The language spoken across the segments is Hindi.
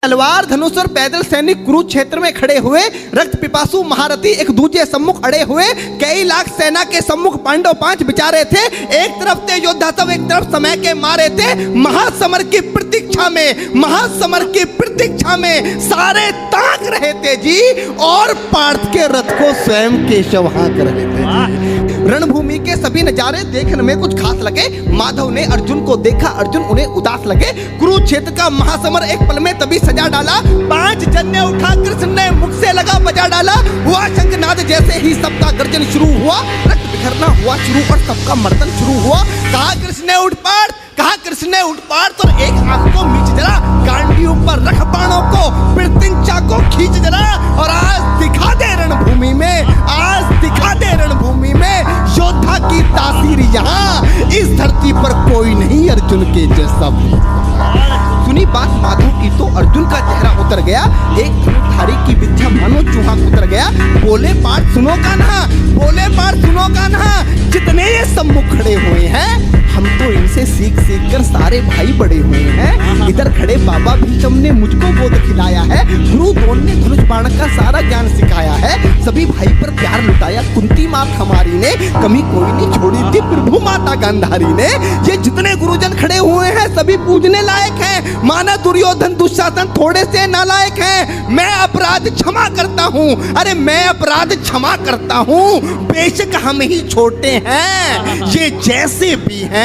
तलवार धनुष और पैदल सैनिक कुरुक्षेत्र में खड़े हुए, रक्त पिपासु महारथी एक दूजे सम्मुख अड़े हुए, कई लाख सेना के सम्मुख पांडव 5 बिचारे थे। एक तरफ थे योद्धा सब, एक तरफ समय के मारे थे। महासमर की प्रतीक्षा में, महासमर की प्रतीक्षा में सारे ताक रहे थे जी, और पार्थ के रथ को स्वयं केशव हाँक रहे थे। रणभूमि के सभी नजारे देखने में कुछ खास लगे। माधव ने अर्जुन को देखा, अर्जुन उन्हें उदास लगे। कुरुक्षेत्र का महासमर एक पल में तभी सजा डाला। 5 जन्य उठा कृष्ण ने मुख से लगा बजा डाला। हुआ शंखनाद जैसे ही सबका गर्जन शुरू हुआ, रक्त बिखरना हुआ शुरू और सबका मर्दन शुरू हुआ। कहा कृष्ण ने उठ पार्थ, कहा कृष्ण ने उठ पार्थ, और एक आंख को मीच जरा, गांडियों पर रख बाणों को, पृथ्वी को खींच जरा, और आज दिखा दे रणभूमि में, आज दिखा दे रणभूमि में योद्धा की तासीर। यहाँ इस धरती पर कोई नहीं अर्जुन के जैसा। सुनी बात माधव की तो अर्जुन का चेहरा उतर गया। एक धनुर्धारी की विद्या मानो चूहा उतर गया। बोले पार्थ सुनो कान्हा, बोले पार्थ सुनो कान्हा, जितने ये सम्मुख खड़े हुए हैं, हम तो इनसे सीख सीख कर सारे भाई बड़े हुए हैं। इधर खड़े बाबा भीष्म ने मुझको बोध खिलाया है, गुरु द्रोण ने धनुष बाण का सारा ज्ञान सिखाया है, सभी भाई पर प्यार लुटाया कुंती मात हमारी ने, कमी कोई नहीं छोड़ी थी प्रभु माता गांधारी ने। ये जितने गुरुजन खड़े हुए हैं सभी पूजने लायक हैं। माना दुर्योधन दुशासन थोड़े से नालायक हैं। मैं अपराध क्षमा करता हूँ, अरे मैं अपराध क्षमा करता हूँ, बेशक हम ही छोटे हैं, ये जैसे भी हैं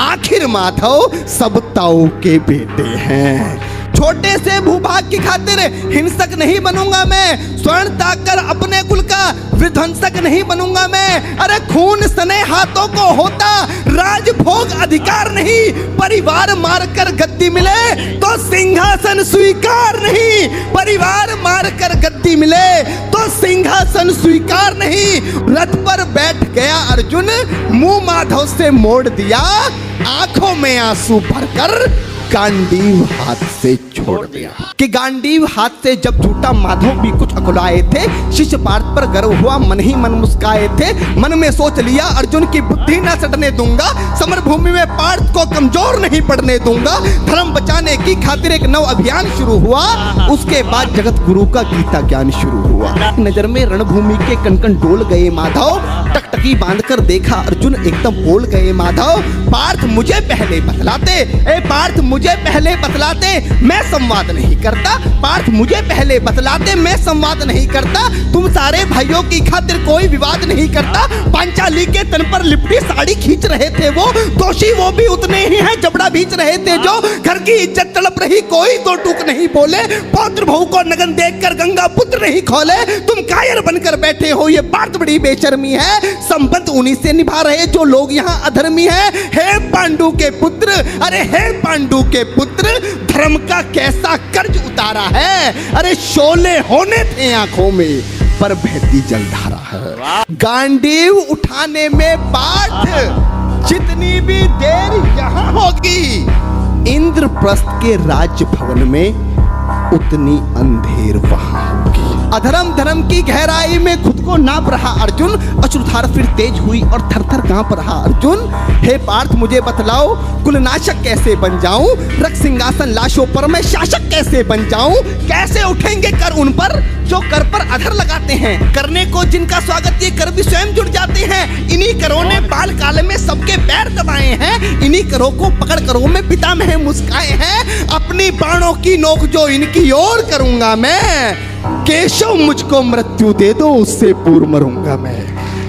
आखिर माधव सब ताऊ के बेटे हैं। छोटे से भूभाग की खातिर हिंसक नहीं बनूंगा मैं, स्वर्ण ताकर अपने कुल का विध्वंसक नहीं बनूंगा मैं। अरे खून सने हाथों को होता राजभोग अधिकार नहीं, परिवार मारकर गद्दी मिले तो सिंहासन स्वीकार नहीं, परिवार मारकर गद्दी मिले तो सिंहासन स्वीकार नहीं। रथ पर बैठ गया अर्जुन, मुंह माधव से मोड़ दिया, आंखों में आंसू भरकर गांडीव हाथ से छोड़ दिया। कि गांडीव हाथ से जब झूठा माधव भी कुछ अकुलाए थे, शिष्य पार्थ पर गर्व हुआ, मन ही मन मुस्काए थे। मन में सोच लिया अर्जुन की बुद्धि न सटने दूंगा, समर भूमि में पार्थ को कमजोर नहीं पड़ने दूंगा। धर्म बचाने की खातिर एक नव अभियान शुरू हुआ, उसके बाद जगत गुरु का गीता ज्ञान शुरू हुआ। नजर में रणभूमि के कण-कण डोल गए माधव, टकटकी बांधकर देखा अर्जुन, एकदम बोल गए माधव, पार्थ मुझे पहले बतलाते, ए पार्थ मुझे पहले बतलाते, मैं संवाद नहीं करता, पार्थ मुझे पहले बतलाते, मैं संवाद नहीं करता। तुम सारे भाइयों की खातिर कोई विवाद नहीं करता। पांचाली के तन पर लिपटी साड़ी खींच रहे थे वो, दोषी वो भी उतने ही हैं, जबड़ा भींच रहे थे जो। घर की इज्जत तड़प रही, कोई दो टूक नहीं बोले, पौत्र बहु को नगन देखकर गंगा पुत्र नहीं खोले। तुम कायर बनकर बैठे हो, ये बात बड़ी बेशर्मी है। संबंध उन्हीं से निभा रहे जो लोग यहाँ अधर्मी हैं। हे पांडु के पुत्र, अरे हे पांडु के पुत्र, धर्म का कैसा कर्ज उतारा है। अरे शोले होने थे आंखों में, पर बहती जलधारा है। गांडीव उठाने में पार्थ जितनी भी देर यहाँ होगी, इंद्रप्रस्थ के राजभवन में उतनी अंधेर वहां होगी। अधर्म धर्म की गहराई में खुद को नाप रहा अर्जुन, अश्रुधार फिर तेज हुई और थर थर कांप रहा अर्जुन। हे पार्थ मुझे बतलाओ, कुलनाशक कैसे बन जाऊं, रक्त सिंहासन लाशों पर मैं शासक कैसे बन जाऊं। कैसे उठेंगे कर उन पर जो कर पर अधर लगाते हैं, करने को जिनका स्वागत ये कर भी स्वयं जुड़ जाते हैं। इन्हीं करों ने बाल काल में सबके पैर दबाए हैं, इन्हीं करों को पकड़ करों में पितामह मुस्काए हैं। अपनी बाणों की नोक जो इनकी ओर करूंगा मैं, केशव मुझको मृत्यु दे दो, उससे पूर्व मरूंगा मैं।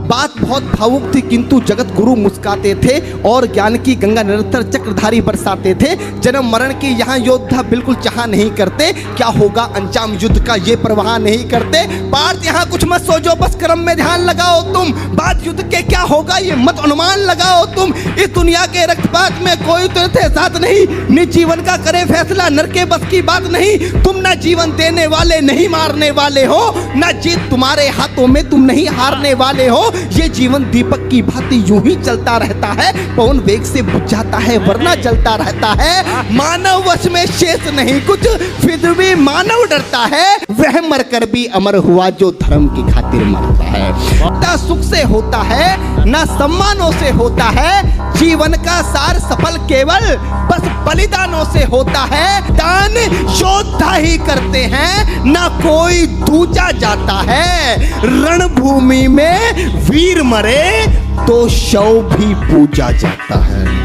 बात बहुत भावुक थी, किंतु जगत गुरु मुस्काते थे और ज्ञान की गंगा निरंतर चक्रधारी बरसाते थे। जन्म मरण की यहाँ योद्धा बिल्कुल चाह नहीं करते, क्या होगा अंजाम युद्ध का ये परवाह नहीं करते। पार्थ यहाँ कुछ मत सोचो, बस कर्म में ध्यान लगाओ तुम, बात युद्ध के क्या होगा ये मत अनुमान लगाओ तुम। इस दुनिया के रक्तपात में कोई तो साथ नहीं, निज जीवन का करे फैसला नर के बस की बात नहीं। तुम ना जीवन देने वाले नहीं मारने वाले हो, ना जीत तुम्हारे हाथों में तुम नहीं हारने वाले हो। ये जीवन दीपक की भांति यूं ही चलता रहता है, पवन वेग से बुझ जाता है वरना जलता रहता है। मानव वश में शेष नहीं कुछ, फिर भी मानव डरता है वह मरकर भी अमर हुआ जो धर्म की खातिर मरता है। ना सुख से होता है ना सम्मानों से होता है, जीवन का सार सफल केवल बस बलिदानों से होता है। दान योद्धा ही करते हैं ना कोई दूजा जाता है, रणभूमि में वीर मरे तो शव भी पूजा जाता है।